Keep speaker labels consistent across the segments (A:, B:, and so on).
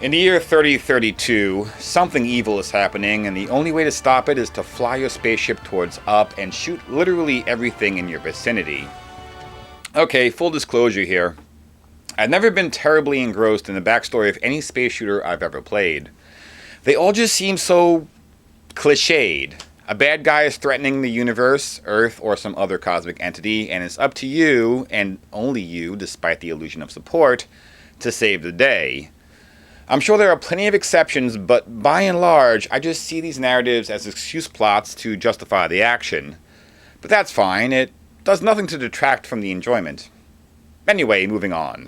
A: In the year 3032, something evil is happening, and the only way to stop it is to fly your spaceship towards up and shoot literally everything in your vicinity. Okay, full disclosure here. I've never been terribly engrossed in the backstory of any space shooter I've ever played. They all just seem so cliched. A bad guy is threatening the universe, Earth, or some other cosmic entity, and it's up to you, and only you, despite the illusion of support, to save the day. I'm sure there are plenty of exceptions, but by and large, I just see these narratives as excuse plots to justify the action. But that's fine, it does nothing to detract from the enjoyment. Anyway, moving on.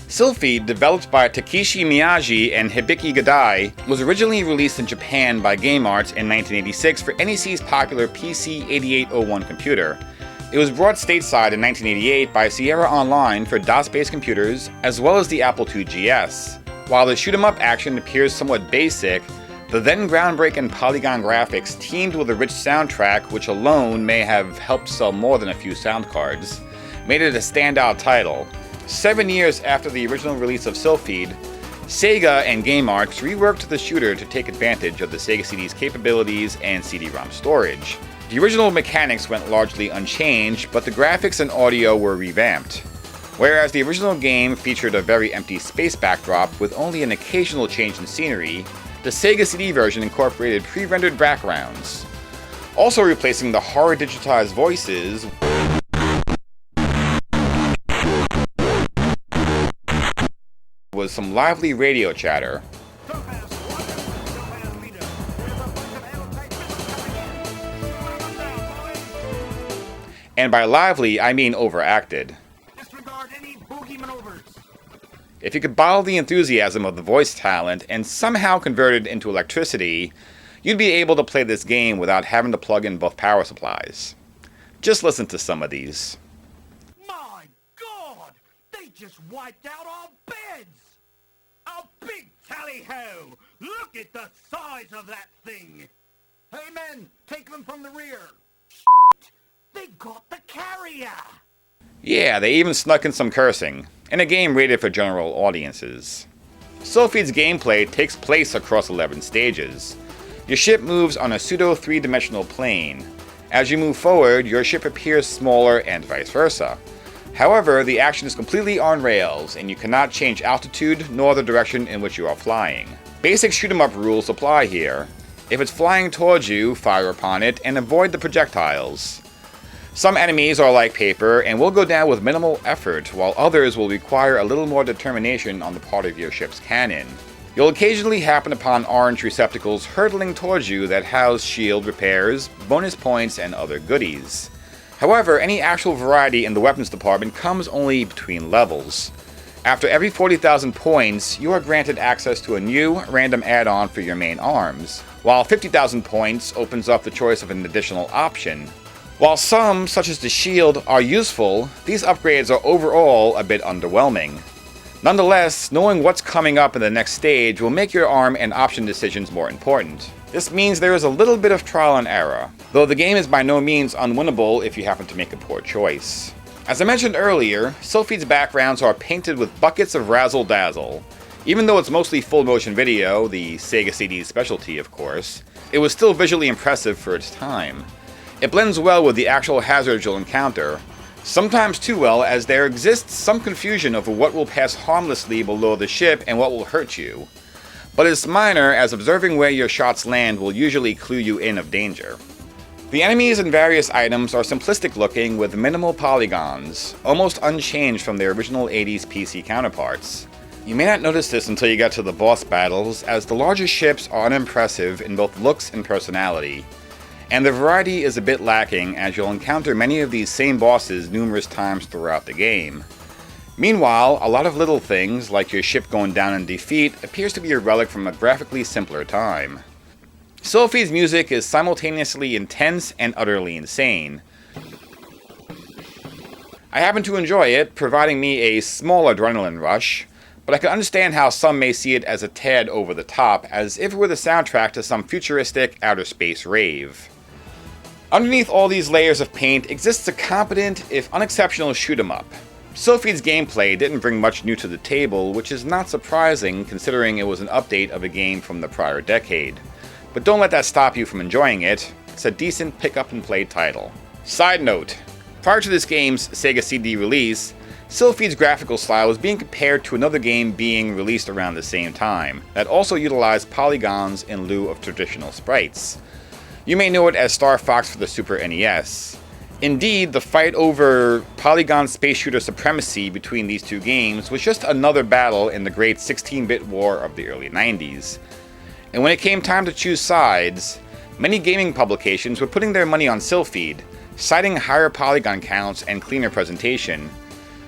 A: Silpheed, developed by Takeshi Miyagi and Hibiki Gadai, was originally released in Japan by Game Arts in 1986 for NEC's popular PC 8801 computer. It was brought stateside in 1988 by Sierra Online for DOS-based computers, as well as the Apple II GS. While the shoot-'em-up action appears somewhat basic, the then groundbreaking polygon graphics teamed with a rich soundtrack, which alone may have helped sell more than a few sound cards, made it a standout title. 7 years after the original release of Silpheed, Sega and Game Arts reworked the shooter to take advantage of the SegaCD's capabilities and CD-ROM storage. The original mechanics went largely unchanged, but the graphics and audio were revamped. Whereas the original game featured a very empty space backdrop with only an occasional change in scenery, the SegaCD version incorporated pre-rendered backgrounds. Also replacing the horror digitized voices was some lively radio chatter. And by lively, I mean overacted.
B: Disregard any bogie maneuvers.
A: If you could bottle the enthusiasm of the voice talent and somehow convert it into electricity, you'd be able to play this game without having to plug in both power supplies. Just listen to some of these.
B: My God! They just wiped out our beds! A big tally-ho! Look at the size of that thing! Hey men, take them from the rear! They got the carrier!
A: Yeah, they even snuck in some cursing, in a game rated for general audiences. Silpheed's gameplay takes place across 11 stages. Your ship moves on a pseudo 3-dimensional plane. As you move forward, your ship appears smaller and vice versa. However, the action is completely on rails, and you cannot change altitude nor the direction in which you are flying. Basic shoot-'em-up rules apply here. If it's flying towards you, fire upon it and avoid the projectiles. Some enemies are like paper and will go down with minimal effort, while others will require a little more determination on the part of your ship's cannon. You'll occasionally happen upon orange receptacles hurtling towards you that house shield repairs, bonus points, and other goodies. However, any actual variety in the weapons department comes only between levels. After every 40,000 points, you are granted access to a new, random add-on for your main arms, while 50,000 points opens up the choice of an additional option. While some, such as the shield, are useful, these upgrades are overall a bit underwhelming. Nonetheless, knowing what's coming up in the next stage will make your arm and option decisions more important. This means there is a little bit of trial and error, though the game is by no means unwinnable if you happen to make a poor choice. As I mentioned earlier, Silpheed's backgrounds are painted with buckets of razzle-dazzle. Even though it's mostly full-motion video, the SegaCD specialty of course, it was still visually impressive for its time. It blends well with the actual hazards you'll encounter, sometimes too well, as there exists some confusion over what will pass harmlessly below the ship and what will hurt you. But it's minor, as observing where your shots land will usually clue you in of danger. The enemies and various items are simplistic looking with minimal polygons, almost unchanged from their original 80s PC counterparts. You may not notice this until you get to the boss battles, as the larger ships are unimpressive in both looks and personality. And the variety is a bit lacking, as you'll encounter many of these same bosses numerous times throughout the game. Meanwhile, a lot of little things, like your ship going down in defeat, appears to be a relic from a graphically simpler time. Silpheed's music is simultaneously intense and utterly insane. I happen to enjoy it, providing me a small adrenaline rush, but I can understand how some may see it as a tad over the top, as if it were the soundtrack to some futuristic outer space rave. Underneath all these layers of paint exists a competent, if unexceptional, shoot-'em-up. Silpheed's gameplay didn't bring much new to the table, which is not surprising considering it was an update of a game from the prior decade. But don't let that stop you from enjoying it. It's a decent pick-up-and-play title. Side note, prior to this game's SegaCD release, Silpheed's graphical style was being compared to another game being released around the same time, that also utilized polygons in lieu of traditional sprites. You may know it as Star Fox for the Super NES. Indeed, the fight over polygon space shooter supremacy between these two games was just another battle in the great 16-bit war of the early 90s. And when it came time to choose sides, many gaming publications were putting their money on Silpheed, citing higher polygon counts and cleaner presentation.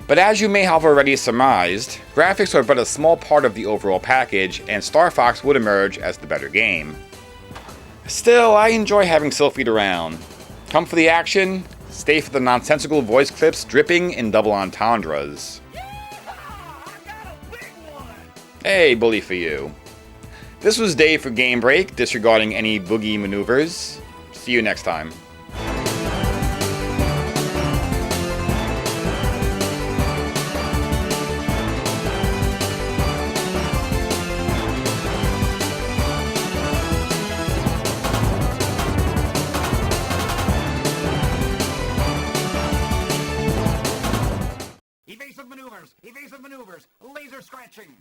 A: But as you may have already surmised, graphics are but a small part of the overall package, and Star Fox would emerge as the better game. Still, I enjoy having Silpheed around. Come for the action, stay for the nonsensical voice clips dripping in double entendres. Hey, bully for you. This was Dave for Game Break, disregarding any boogie maneuvers. See you next time.
B: Evasive maneuvers, laser scratching.